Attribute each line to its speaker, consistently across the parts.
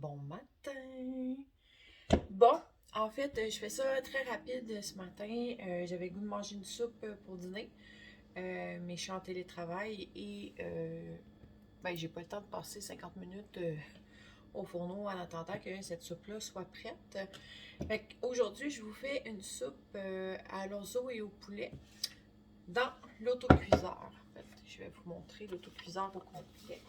Speaker 1: Bon matin! Bon, en fait, je fais ça très rapide ce matin. J'avais le goût de manger une soupe pour dîner, mais je suis en télétravail et ben, j'ai pas le temps de passer 50 minutes au fourneau en attendant que cette soupe-là soit prête. Fait qu'aujourd'hui, je vous fais une soupe à l'orzo et au poulet dans l'autocuiseur. En fait, je vais vous montrer l'autocuiseur au complet.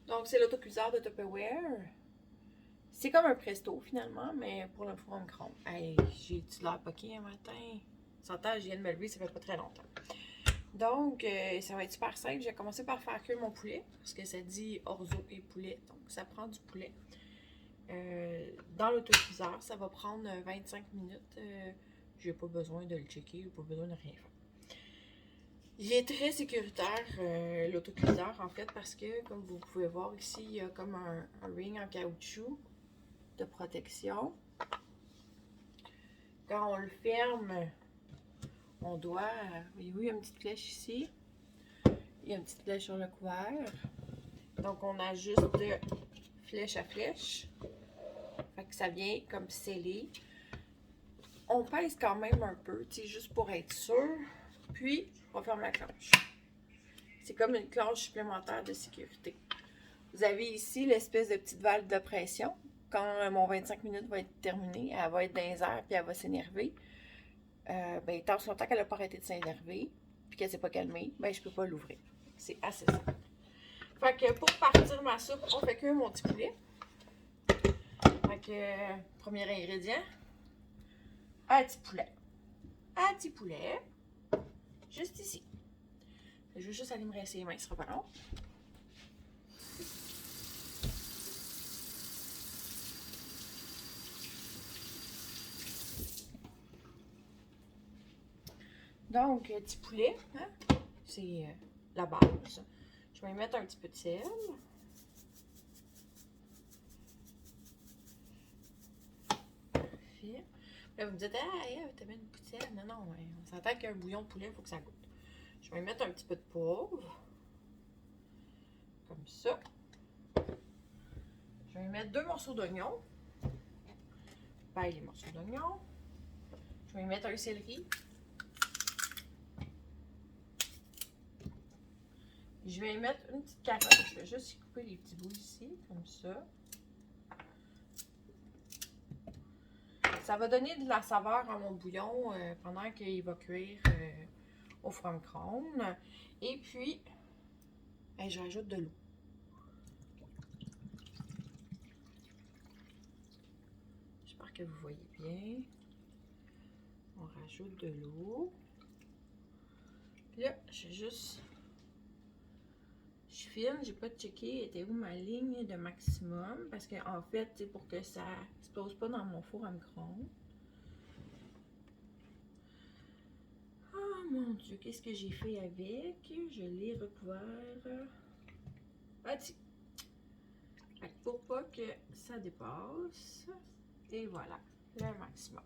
Speaker 1: Donc, c'est l'autocuiseur de Tupperware. C'est comme un presto finalement, mais pour le four à micro-ondes. Hey, j'ai-tu l'air poqué un matin? S'entend, je viens de me lever, ça fait pas très longtemps. Donc, ça va être super simple. Je vais commencer par faire cuire mon poulet, parce que ça dit orzo et poulet, donc ça prend du poulet. Dans l'autocuiseur, ça va prendre 25 minutes. J'ai pas besoin de le checker, j'ai pas besoin de rien faire. Il est très sécuritaire, l'autocuiseur, en fait, parce que, comme vous pouvez voir ici, il y a comme un ring en caoutchouc de protection. Quand on le ferme, on doit... Oui, il y a une petite flèche ici. Il y a une petite flèche sur le couvert. Donc, on ajuste de flèche à flèche. Fait que ça vient comme scellé. On pèse quand même un peu, tu sais, juste pour être sûr. Puis, on ferme la cloche. C'est comme une cloche supplémentaire de sécurité. Vous avez ici l'espèce de petite valve de pression. Quand mon 25 minutes va être terminé, elle va être dans les airs puis elle va s'énerver. Ben, tant longtemps qu'elle n'a pas arrêté de s'énerver puis qu'elle ne s'est pas calmée, ben, je ne peux pas l'ouvrir. C'est assez simple. Fait que pour partir ma soupe, on fait cuire mon petit poulet. Fait que, premier ingrédient, un petit poulet. Un petit poulet, juste ici. Je vais juste aller me rincer les mains, ce sera pas long. Donc, petit poulet, hein? C'est la base. Je vais y mettre un petit peu de sel. Parfait. Là, vous me dites, ah, t'as mis une poutine. Non, non, on s'entend qu'un bouillon de poulet, il faut que ça goûte. Je vais y mettre un petit peu de poivre. Comme ça. Je vais y mettre 2 morceaux d'oignon. Paille les morceaux d'oignon. Je vais y mettre un céleri. Je vais y mettre une petite carotte. Je vais juste y couper les petits bouts ici, comme ça. Ça va donner de la saveur à mon bouillon pendant qu'il va cuire au four à micro-ondes. Et puis, je rajoute de l'eau. J'espère que vous voyez bien. On rajoute de l'eau. Puis là, je juste... Je filme, j'ai pas checké était où ma ligne de maximum. Parce qu'en fait, c'est pour que ça explose pas dans mon four à micro-ondes. Oh mon Dieu, qu'est-ce que j'ai fait avec? Je l'ai recouvert. Ah, tiens. Pour pas que ça dépasse. Et voilà, le maximum.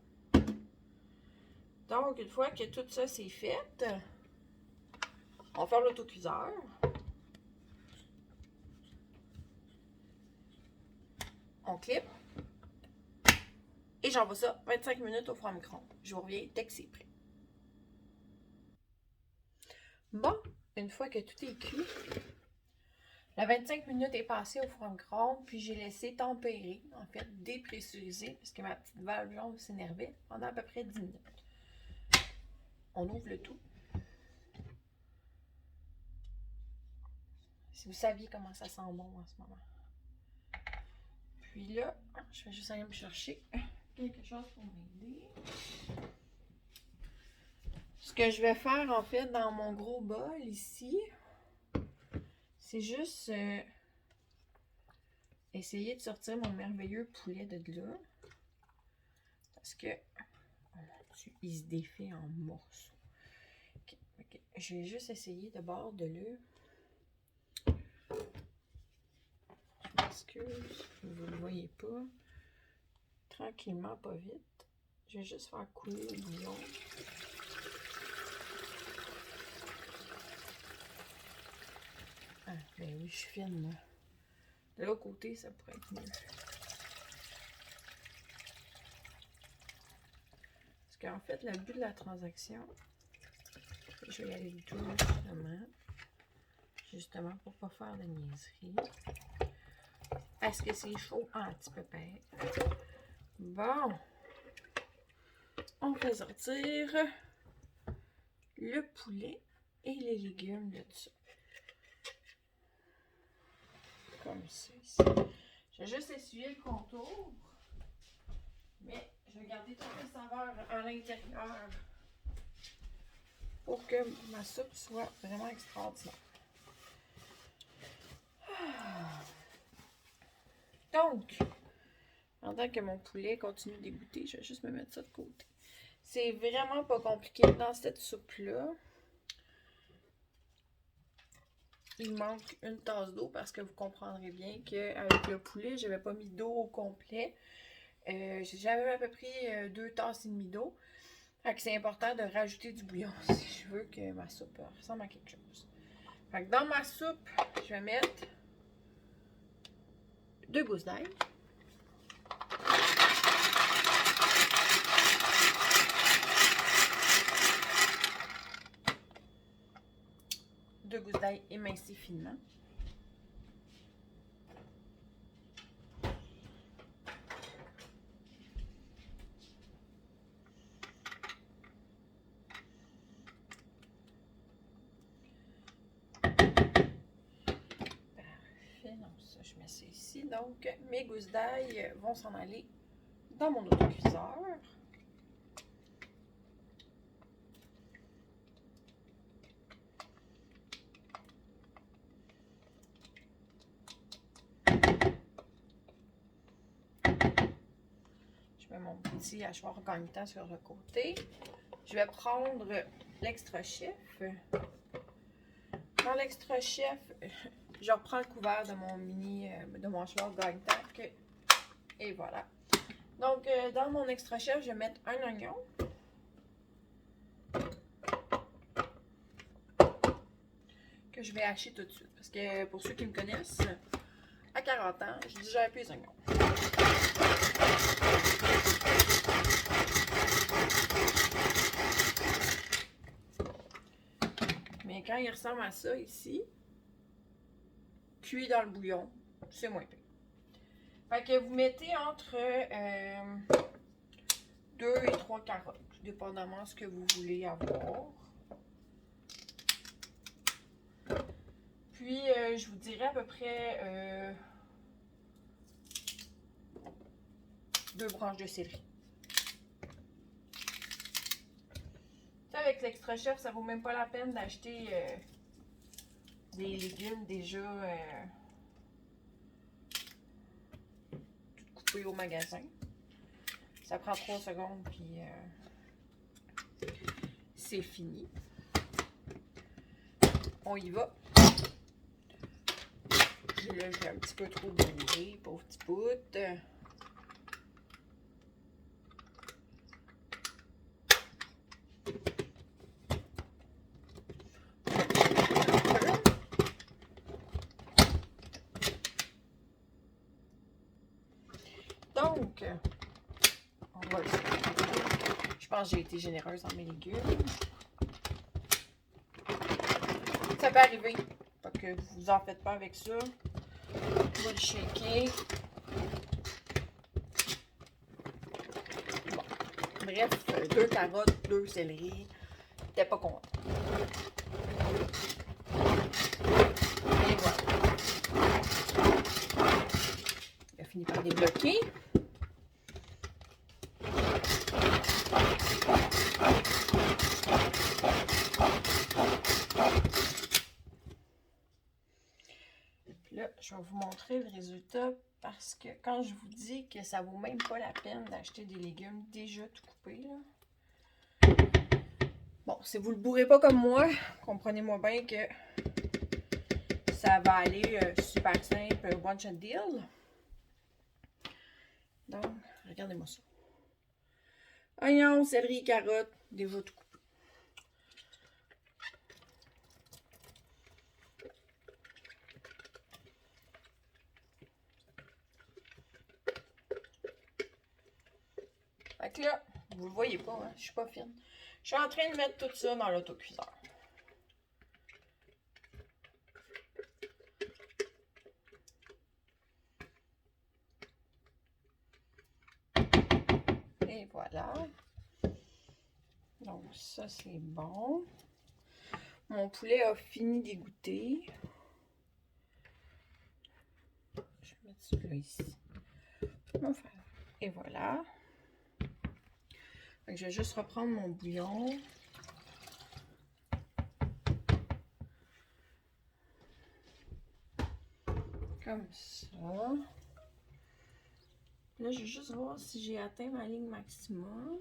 Speaker 1: Donc, une fois que tout ça c'est fait, on ferme l'autocuiseur. On clip. Et j'envoie ça 25 minutes au four à micro-ondes. Je vous reviens dès que c'est prêt. Bon, une fois que tout est cuit, la 25 minutes est passée au four à micro-ondes, puis j'ai laissé tempérer, en fait, dépressuriser, parce que ma petite valve jaune s'énervait pendant à peu près 10 minutes. On ouvre le tout. Si vous saviez comment ça sent bon en ce moment. Puis là, je vais juste aller me chercher quelque chose pour m'aider. Ce que je vais faire en fait dans mon gros bol ici, c'est juste essayer de sortir mon merveilleux poulet de là. Parce que il se défait en morceaux. Okay. Je vais juste essayer de bord de là. Je m'excuse, vous ne le voyez pas. Tranquillement, pas vite. Je vais juste faire couler le bouillon. ben oui, je suis fine, là. De l'autre côté, ça pourrait être mieux. Parce qu'en fait, le but de la transaction, je vais y aller doucement. Justement, pour pas faire de niaiserie. Est-ce que c'est chaud? Un petit peu père. Bon. On fait sortir le poulet et les légumes de ça. Comme ça ici. Je vais juste essuyer le contour. Mais je vais garder toutes les saveurs à l'intérieur pour que ma soupe soit vraiment extraordinaire. Donc, pendant que mon poulet continue d'égoutter, je vais juste me mettre ça de côté. C'est vraiment pas compliqué dans cette soupe-là. Il manque une tasse d'eau parce que vous comprendrez bien qu'avec le poulet, je n'avais pas mis d'eau au complet. J'avais à peu près 2 tasses et demie d'eau. Fait que c'est important de rajouter du bouillon si je veux que ma soupe ressemble à quelque chose. Fait que dans ma soupe, je vais mettre 2 gousses d'ail. Deux gousses d'ail émincées finement. Je mets ça ici. Donc, mes gousses d'ail vont s'en aller dans mon autocuiseur. Je mets mon petit hachoir gagnetant sur le côté. Je vais prendre l'extra chef. Dans l'extra chef, je reprends le couvert de mon hachoir gagnetant. Et voilà. Donc, dans mon extra chef, je vais mettre un oignon. Que je vais hacher tout de suite. Parce que pour ceux qui me connaissent, à 40 ans, je digère plus les oignons. Mais quand il ressemble à ça ici, cuit dans le bouillon, c'est moins pire. Fait que vous mettez entre 2 et 3 carottes, dépendamment de ce que vous voulez avoir. Puis, je vous dirais à peu près 2 branches de céleri. Avec l'extra chef, ça vaut même pas la peine d'acheter des légumes déjà tout coupés au magasin. Ça prend 3 secondes, puis c'est fini. On y va. Là, j'ai un petit peu trop bourré, pauvre petit bout. Donc, on va le faire. Je pense que j'ai été généreuse dans mes légumes. Ça peut arriver. Pas que vous en faites pas avec ça. On va le shaker. Bon. Bref, 2 carottes, 2 céleri. T'es pas content. Et voilà. Il a fini par débloquer. Là, je vais vous montrer le résultat parce que quand je vous dis que ça vaut même pas la peine d'acheter des légumes déjà tout coupés, là. Bon, si vous le bourrez pas comme moi, comprenez-moi bien que ça va aller super simple, one shot deal. Donc, regardez-moi ça. Oignons, céleri, carottes, déjà tout coupé. Fait que là, vous le voyez pas, hein, je suis pas fine. Je suis en train de mettre tout ça dans l'autocuiseur. Et voilà. Donc ça, c'est bon. Mon poulet a fini d'égoutter. Je vais mettre celui-là ici. Enfin, et voilà. Donc, je vais juste reprendre mon bouillon. Comme ça. Là, je vais juste voir si j'ai atteint ma ligne maximum.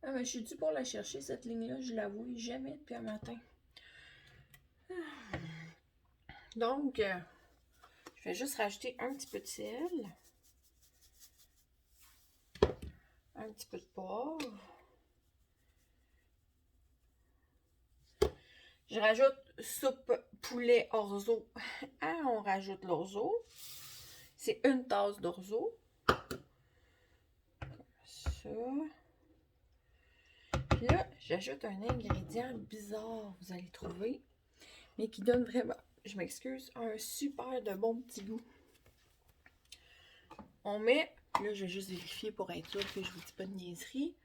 Speaker 1: Ah, mais je suis due pour la chercher, cette ligne-là, je l'avoue, jamais depuis un matin. Donc, je vais juste rajouter un petit peu de sel. Un petit peu de poivre. Je rajoute soupe poulet orzo. Ah, on rajoute l'orzo. C'est une tasse d'orzo. Comme ça. Puis là, j'ajoute un ingrédient bizarre, vous allez trouver, mais qui donne vraiment, je m'excuse, un super de bon petit goût. On met, là je vais juste vérifier pour être sûr que je vous dis pas de niaiserie.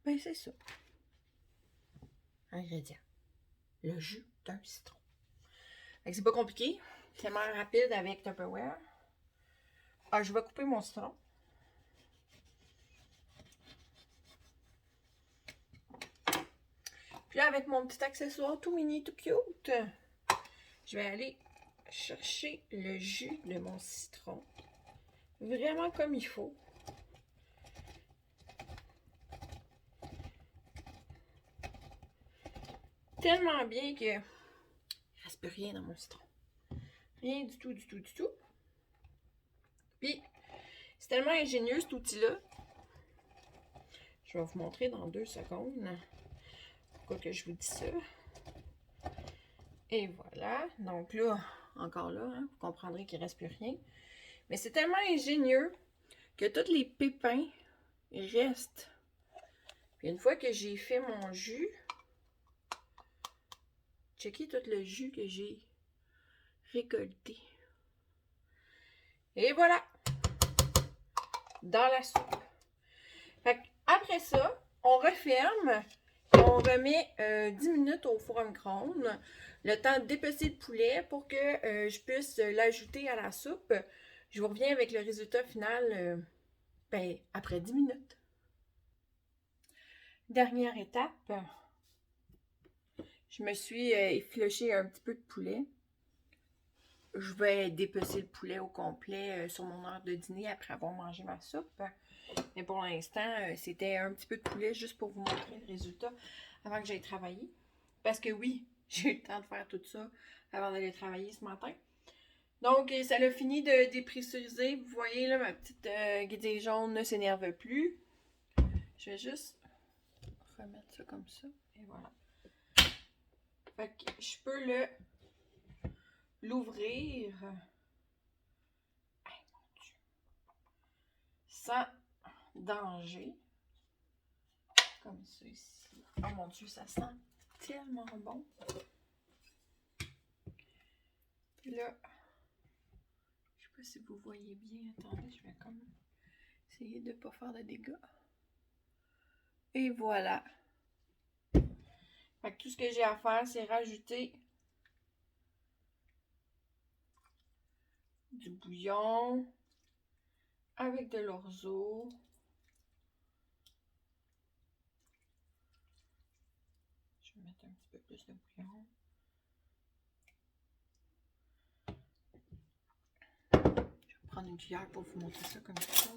Speaker 1: Ben c'est ça. Ingrédient. Le jus d'un citron. C'est pas compliqué. C'est tellement rapide avec Tupperware. Ah, je vais couper mon citron. Puis là, avec mon petit accessoire tout mini, tout cute, je vais aller chercher le jus de mon citron. Vraiment comme il faut. Tellement bien que il ne reste plus rien dans mon citron. Rien du tout, du tout, du tout. Puis, c'est tellement ingénieux cet outil-là. Je vais vous montrer dans 2 secondes pourquoi que je vous dis ça. Et voilà. Donc là, encore là, hein, vous comprendrez qu'il ne reste plus rien. Mais c'est tellement ingénieux que tous les pépins restent. Puis une fois que j'ai fait mon jus, checkez tout le jus que j'ai récolté. Et voilà! Dans la soupe. Fait après ça, on referme et on remet 10 minutes au four à micro-ondes. Le temps de dépecer le poulet pour que je puisse l'ajouter à la soupe. Je vous reviens avec le résultat final après 10 minutes. Dernière étape. Je me suis effiloché un petit peu de poulet. Je vais dépecer le poulet au complet sur mon heure de dîner après avoir mangé ma soupe. Mais pour l'instant, c'était un petit peu de poulet juste pour vous montrer le résultat avant que j'aille travailler. Parce que oui, j'ai eu le temps de faire tout ça avant d'aller travailler ce matin. Donc, ça a fini de dépressuriser. Vous voyez, là, ma petite guédille jaune ne s'énerve plus. Je vais juste remettre ça comme ça. Et voilà. Fait que je peux l'ouvrir. Hey, mon Dieu. Sans danger. Comme ça ici. Oh mon Dieu, ça sent tellement bon. Puis là, je sais pas si vous voyez bien. Attendez, je vais comme essayer de ne pas faire de dégâts. Et voilà. Fait que tout ce que j'ai à faire, c'est rajouter du bouillon avec de l'orzo. Je vais mettre un petit peu plus de bouillon. Je vais prendre une cuillère pour vous montrer ça comme ça.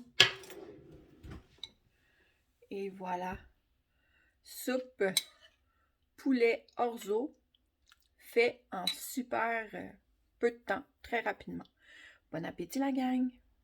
Speaker 1: Et voilà. Soupe poulet orzo fait en super peu de temps, très rapidement. Bon appétit la gang!